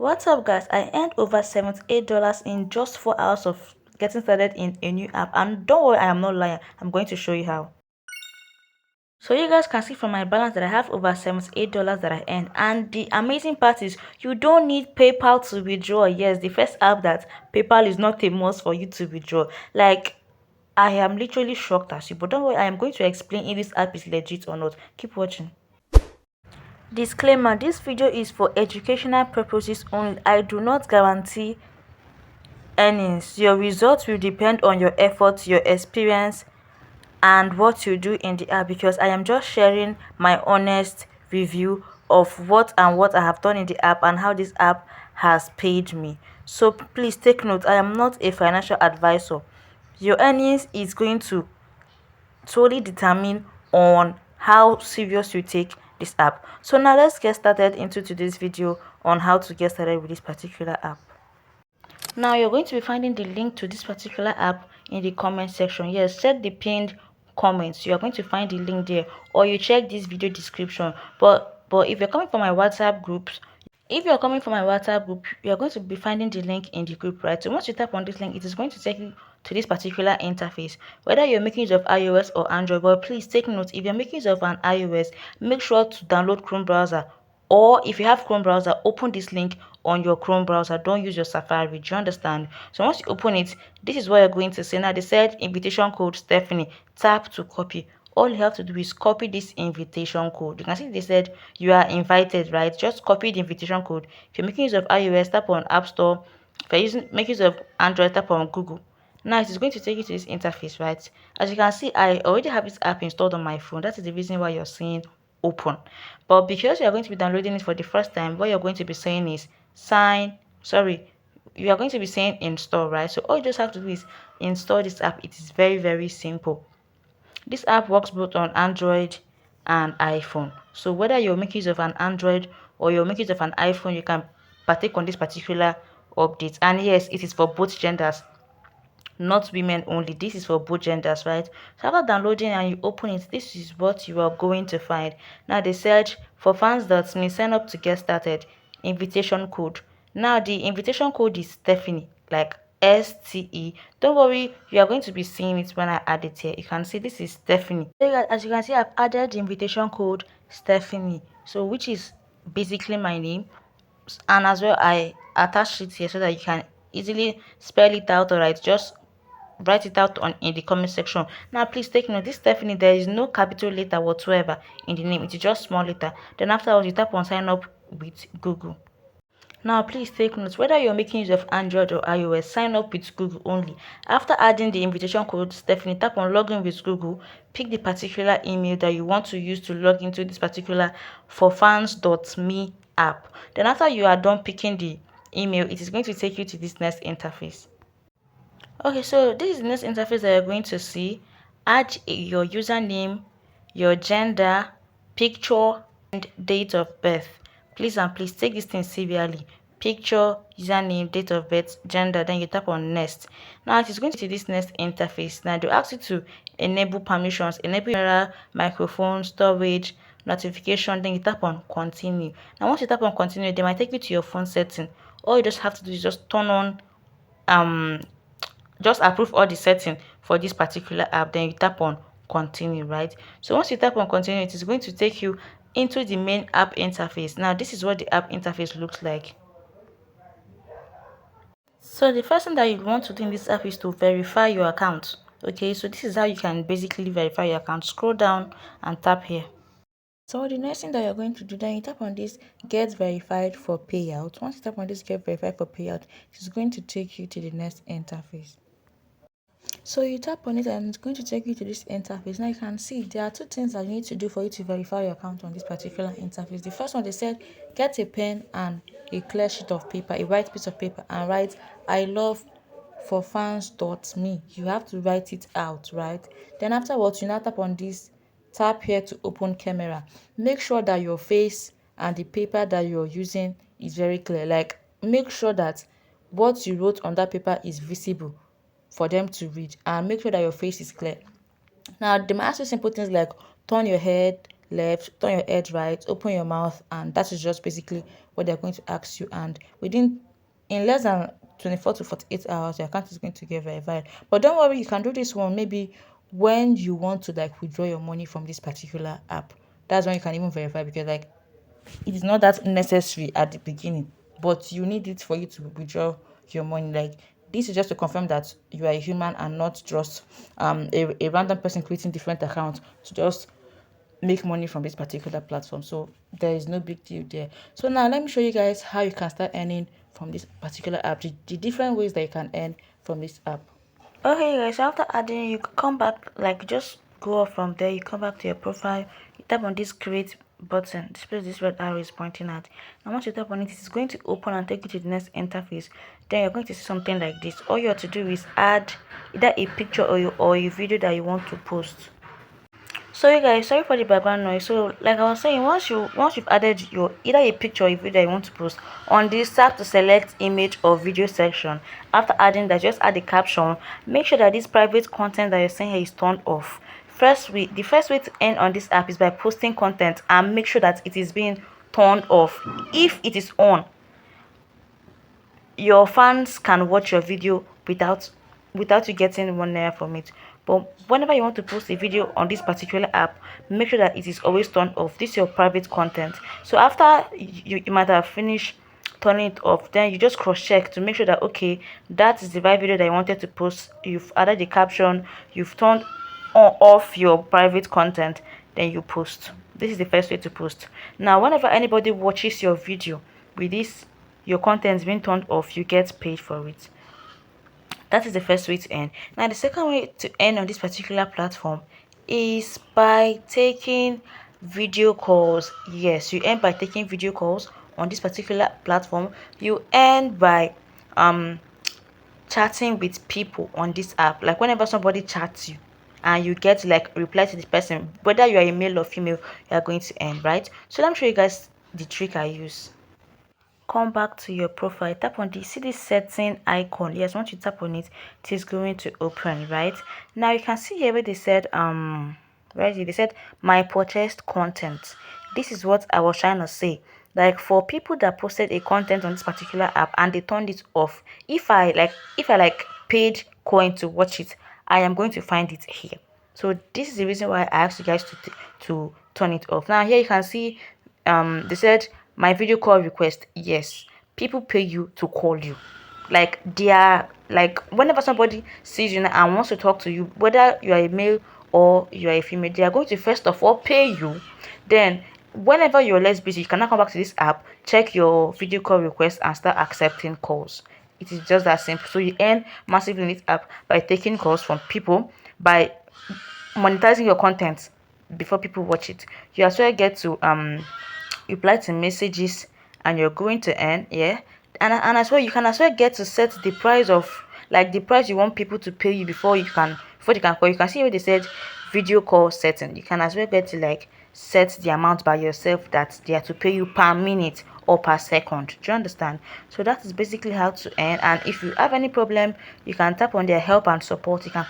What's up, guys? I earned over $78 in just 4 hours of getting started in a new app, and don't worry, I am not lying. I'm going to show you how. So you guys can see from my balance that I have over $78 that I earned, and the amazing part is you don't need PayPal to withdraw. Yes, the first app that PayPal is not a must for you to withdraw. Like, I am literally shocked as you, but don't worry, I am going to explain if this app is legit or not. Keep watching. Disclaimer: this video is for educational purposes only. I do not guarantee earnings. Your results will depend on your efforts, your experience, and what you do in the app, because I am just sharing my honest review of what I have done in the app and how this app has paid me. So please take note, I am not a financial advisor. Your earnings is going to solely determine on how serious you take this app. So now let's get started into today's video on how to get started with this particular app. Now you're going to be finding the link to this particular app in the comment section. Yes, check the pinned comments. You are going to find the link there, or you check this video description. But if you're coming from my WhatsApp groups, you're going to be finding the link in the group, right? So once you tap on this link, it is going to take you to this particular interface, whether you're making use of iOS or Android. But please take note, if you're making use of an iOS, make sure to download Chrome browser, or if you have Chrome browser, open this link on your Chrome browser. Don't use your Safari. Do you understand? So once you open it, this is what you're going to see. Now they said invitation code Stephanie, tap to copy. All you have to do is copy this invitation code. You can see they said you are invited, right? Just copy the invitation code. If you're making use of iOS, tap on App Store. If you're making use of Android, tap on Google. Now it is going to take you to this interface, right? As you can see, I already have this app installed on my phone. That is the reason why you're seeing open. But because you are going to be downloading it for the first time, what you're going to be saying is you are going to be saying install, right? So all you just have to do is install this app. It is very, very simple. This app works both on Android and iPhone. So whether you're making use of an Android or you're making use of an iPhone, you can partake on this particular update. And yes, it is for both genders, not women only. This is for both genders, right? So after downloading and you open it, this is what you are going to find. Now they search for fans.me, sign up to get started, invitation code. Now the invitation code is Stephanie, like STE. Don't worry, you are going to be seeing it when I add it here. You can see this is Stephanie. As you can see, I've added the invitation code Stephanie, so which is basically my name, and as well I attached it here so that you can easily spell it out. All right, just write it out on in the comment section. Now please take note, this Stephanie, there is no capital letter whatsoever in the name. It is just small letter. Then afterwards you tap on sign up with Google. Now please take note, whether you're making use of Android or iOS, sign up with Google only. After adding the invitation code Stephanie, tap on login with Google. Pick the particular email that you want to use to log into this particular forfans.me app. Then after you are done picking the email, it is going to take you to this next interface. Okay, so this is the next interface that you're going to see. Add your username, your gender, picture, and date of birth. Please and please take this thing seriously. Picture, username, date of birth, gender, then you tap on next. Now it is going to this next interface. Now they'll ask you to enable permissions, enable camera, microphone, storage, notification, then you tap on continue. Now once you tap on continue, they might take you to your phone setting. All you just have to do is just turn on just approve all the setting for this particular app, then you tap on continue, right? So once you tap on continue, it is going to take you into the main app interface. Now this is what the app interface looks like. So the first thing that you want to do in this app is to verify your account. Okay, so this is how you can basically verify your account. Scroll down and tap here. So the next thing that you're going to do, then you tap on this get verified for payout. Once you tap on this get verified for payout, it's going to take you to the next interface. So you tap on it and it's going to take you to this interface. Now you can see there are two things that you need to do for you to verify your account on this particular interface. The first one, they said get a pen and a clear sheet of paper, a white piece of paper, and write I love forfans.me. You have to write it out, right? Then afterwards, you now tap on this, tap here to open camera. Make sure that your face and the paper that you're using is very clear. Like, make sure that what you wrote on that paper is visible for them to read, and make sure that your face is clear. Now they might ask you simple things like turn your head, left, turn your head right, open your mouth, and that is just basically what they're going to ask you. And within in less than 24 to 48 hours, your account is going to get verified. But don't worry, you can do this one maybe when you want to like withdraw your money from this particular app. That's when you can even verify, because like it is not that necessary at the beginning, but you need it for you to withdraw your money. Like this is just to confirm that you are a human and not just a random person creating different accounts to just make money from this particular platform. So there is no big deal there. So now let me show you guys how you can start earning from this particular app, the different ways that you can earn from this app. Okay guys, so after adding, you could come back, like just go off from there, you come back to your profile, you tap on this create button, this place this red arrow is pointing at, and once you tap on it, it's going to open and take you to the next interface. Then you're going to see something like this. All you have to do is add either a picture or a video that you want to post. So you guys, sorry for the background noise. So like I was saying, once you've added your either a picture or a video that you want to post, on this tap to select image or video section. After adding that, just add the caption. Make sure that this private content that you're saying here is turned off. The first way to earn on this app is by posting content, and make sure that it is being turned off. If it is on, your fans can watch your video without you getting 1 naira from it. But whenever you want to post a video on this particular app, make sure that it is always turned off. This is your private content. So after you might have finished turning it off, then you just cross check to make sure that okay, that is the right video that you wanted to post. You've added the caption, you've turned off your private content, then you post. This is the first way to post. Now whenever anybody watches your video with this your content being turned off, you get paid for it. That is the first way to earn. Now the second way to earn on this particular platform is by taking video calls. Yes, you earn by taking video calls on this particular platform. You earn by chatting with people on this app. Like whenever somebody chats you and you get to like reply to the person, whether you are a male or female, you are going to earn, right? So let me show you guys the trick I use. Come back to your profile, tap on this, see this setting icon. Yes, once you tap on it, it is going to open. Right now you can see here where they said where they said my purchased content. This is what I was trying to say. Like for people that posted a content on this particular app and they turned it off, if I like paid coin to watch it, I am going to find it here. So this is the reason why I asked you guys to turn it off. Now here you can see they said my video call request. Yes, people pay you to call you. Like they are like whenever somebody sees you and wants to talk to you, whether you are a male or you are a female, they are going to first of all pay you. Then whenever you're less busy, you can now come back to this app, check your video call request and start accepting calls. It is just that simple. So you earn massively in this app by taking calls from people, by monetizing your content before people watch it. You as well get to reply to messages, and you're going to earn. Yeah, and as well you can as well get to set the price of like the price you want people to pay you before they can call. You can see where they said video call setting. You can as well get to like set the amount by yourself that they are to pay you per minute or per second. Do you understand? So that is basically how to earn. And if you have any problem, you can tap on their help and support. You can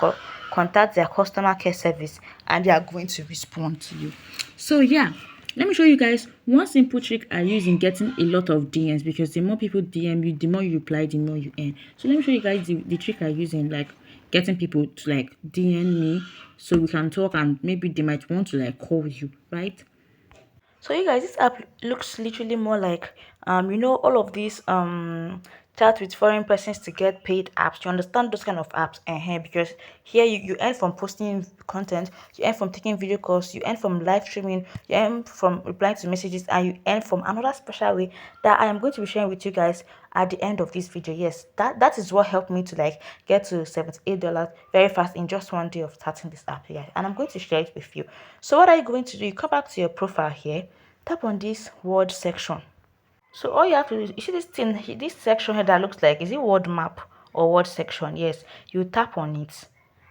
contact their customer care service and they are going to respond to you. So yeah, let me show you guys one simple trick I use in getting a lot of DMs, because the more people DM you, the more you reply, the more you earn. So let me show you guys the trick I use in like getting people to like DM me so we can talk, and maybe they might want to like call you, right? So you guys, this app looks literally more like all of these chat with foreign persons to get paid apps. You understand those kind of apps, because here you earn from posting content, you earn from taking video calls, you earn from live streaming, you earn from replying to messages, and you earn from another special way that I am going to be sharing with you guys at the end of this video. Yes, that is what helped me to like get to $78 very fast in just 1 day of starting this app. Yeah, and I'm going to share it with you. So what are you going to do? You come back to your profile here, tap on this word section. So all you have to do is, you see this thing, this section here that looks like, is it word map or word section? Yes, you tap on it.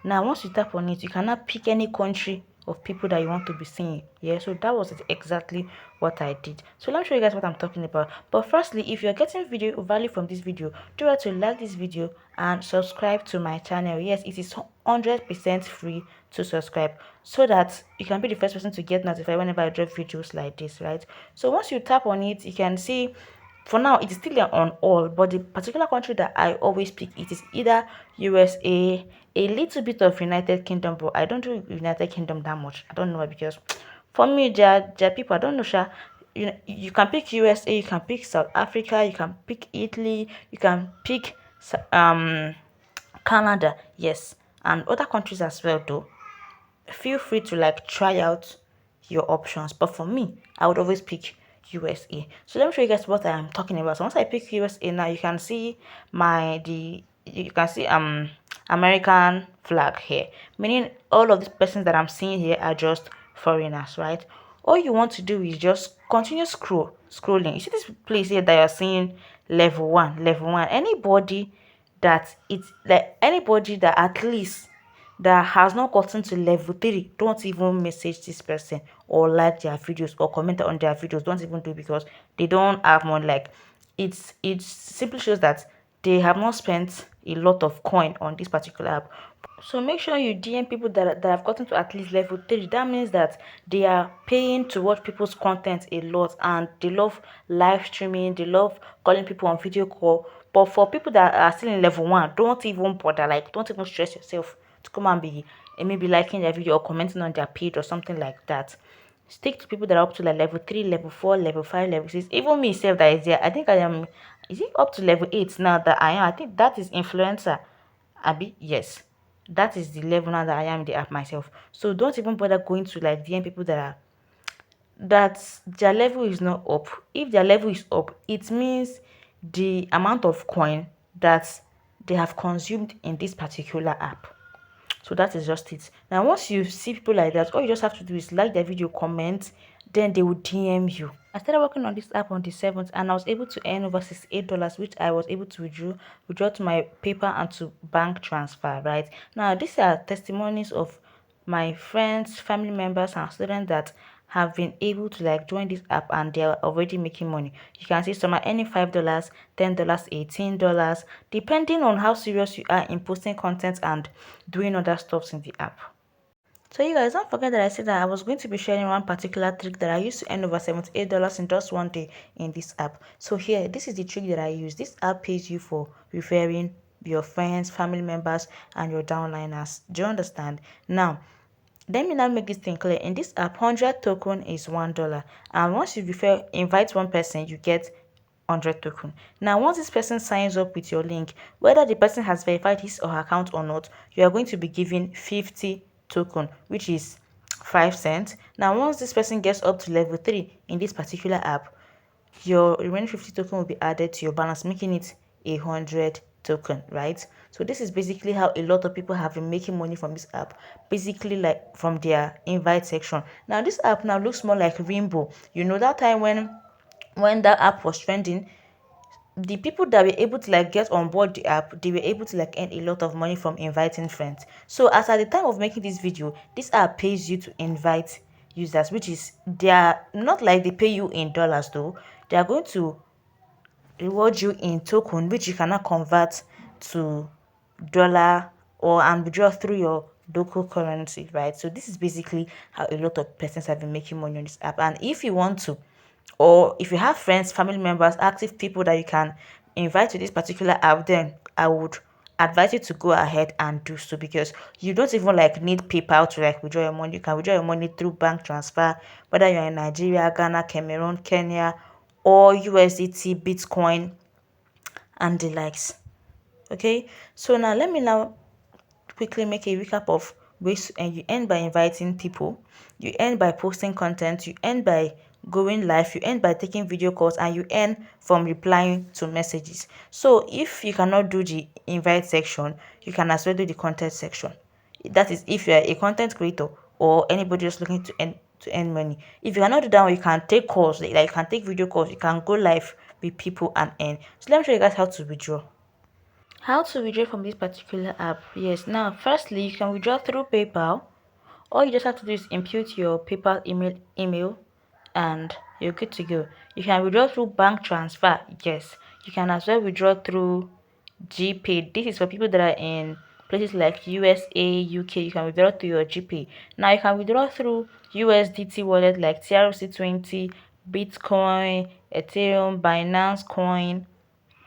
Now once you tap on it, you can now pick any country of people that you want to be seeing. Yeah, so that was exactly what I did. So let me show you guys what I'm talking about. But firstly, if you're getting video value from this video, do well to like this video and subscribe to my channel. Yes, it is 100% free to subscribe, so that you can be the first person to get notified whenever I drop videos like this, right? So once you tap on it, you can see for now it is still on all, but the particular country that I always pick, it is either USA, a little bit of United Kingdom, but I don't do United Kingdom that much. I don't know why, because for me there are people I don't know, sha. You can pick USA, you can pick South Africa, you can pick Italy, you can pick Canada, yes, and other countries as well though. Feel free to like try out your options, but for me I would always pick USA. So let me show you guys what I'm talking about. So once I pick USA, now you can see you can see American flag here, meaning all of these persons that I'm seeing here are just foreigners, right? All you want to do is just continue scrolling. You see this place here that you're seeing, level 1. Anybody that at least that has not gotten to level 3, don't even message this person or like their videos or comment on their videos. Don't even do it, because they don't have money. Like, it simply shows that they have not spent a lot of coin on this particular app. So make sure you DM people that have gotten to at least level 3. That means that they are paying to watch people's content a lot, and they love live streaming, they love calling people on video call. But for people that are still in level 1, don't even bother. Like, don't even stress yourself to come and be maybe liking their video or commenting on their page or something like that. Stick to people that are up to like level 3, level 4, level 5, level 6. Even me self that is there, I think I am, is it up to level 8 now that I am? I think that is influencer. Abi, yes. That is the level now that I am in the app myself. So don't even bother going to like DM people that their level is not up. If their level is up, it means the amount of coin that they have consumed in this particular app. So that is just it. Now once you see people like that, all you just have to do is like their video, comment, then they will DM you. I started working on this app on the 7th, and I was able to earn over $68, which I was able to withdraw to my PayPal and to bank transfer, right? Now these are testimonies of my friends, family members, and students that have been able to like join this app, and they're already making money. You can see some are earning $5, $10, $18, depending on how serious you are in posting content and doing other stuffs in the app. So you guys, don't forget that I said that I was going to be sharing one particular trick that I used to earn over $78 in just one day in this app. So here, this is the trick that I use. This app pays you for referring your friends, family members, and your downliners. Do you understand? Now, let me now make this thing clear. In this app, 100 token is $1, and once you invite one person, you get 100 token. Now once this person signs up with your link, whether the person has verified his or her account or not, you are going to be given 50 token, which is 5 cents. Now once this person gets up to level 3 in this particular app, your remaining 50 token will be added to your balance, making it 100 token, right? So this is basically how a lot of people have been making money from this app, basically like from their invite section. Now this app now looks more like Rainbow. You know, that time when that app was trending, the people that were able to like get on board the app, they were able to like earn a lot of money from inviting friends. So as at the time of making this video, this app pays you to invite users, which is, they are not like they pay you in dollars though. They are going to reward you in token, which you cannot convert to dollar or and withdraw through your local currency, right? So this is basically how a lot of persons have been making money on this app. And if you want to, or if you have friends, family members, active people that you can invite to this particular app, then I would advise you to go ahead and do so, because you don't even like need PayPal to like withdraw your money. You can withdraw your money through bank transfer, whether you're in Nigeria, Ghana, Cameroon, Kenya, or USDT, Bitcoin, and the likes. Okay, so now let me now quickly make a recap of ways, and you end by inviting people, you end by posting content, you end by going live, you end by taking video calls, and you end from replying to messages. So if you cannot do the invite section, you can as well do the content section. That is if you are a content creator or anybody just looking to earn money. If you cannot do that one, you can take calls, like you can take video calls, you can go live with people and earn. So let me show you guys how to withdraw. How to withdraw from this particular app? Yes, now firstly you can withdraw through PayPal, All you just have to do is input your PayPal email and you're good to go. You can withdraw through bank transfer. Yes, you can as well withdraw through GPay. This is for people that are in places like USA, UK. You can withdraw through your GPay. Now you can withdraw through USDT wallet like TRC20, Bitcoin, Ethereum, Binance Coin,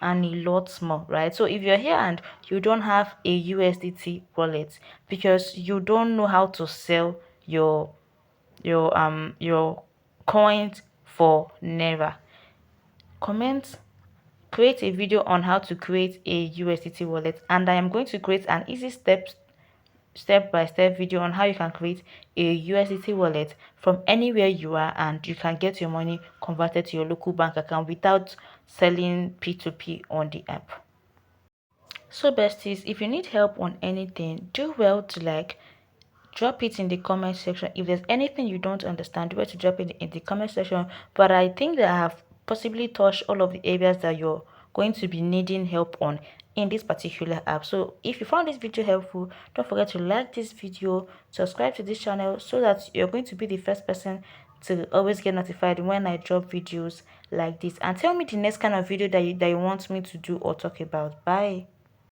and a lot more, right? So if you're here and you don't have a USDT wallet because you don't know how to sell your coins for never, comment, create a video on how to create a USDT wallet, and I am going to create an easy step by step video on how you can create a USDT wallet from anywhere you are, and you can get your money converted to your local bank account without selling P2P on the app. So besties, if you need help on anything, do well to like drop it in the comment section. If there's anything you don't understand, do well to drop it in the comment section. But I think that I have possibly touched all of the areas that you're going to be needing help on in this particular app. So if you found this video helpful, don't forget to like this video, subscribe to this channel so that you're going to be the first person to always get notified when I drop videos like this, and tell me the next kind of video that you want me to do or talk about. Bye.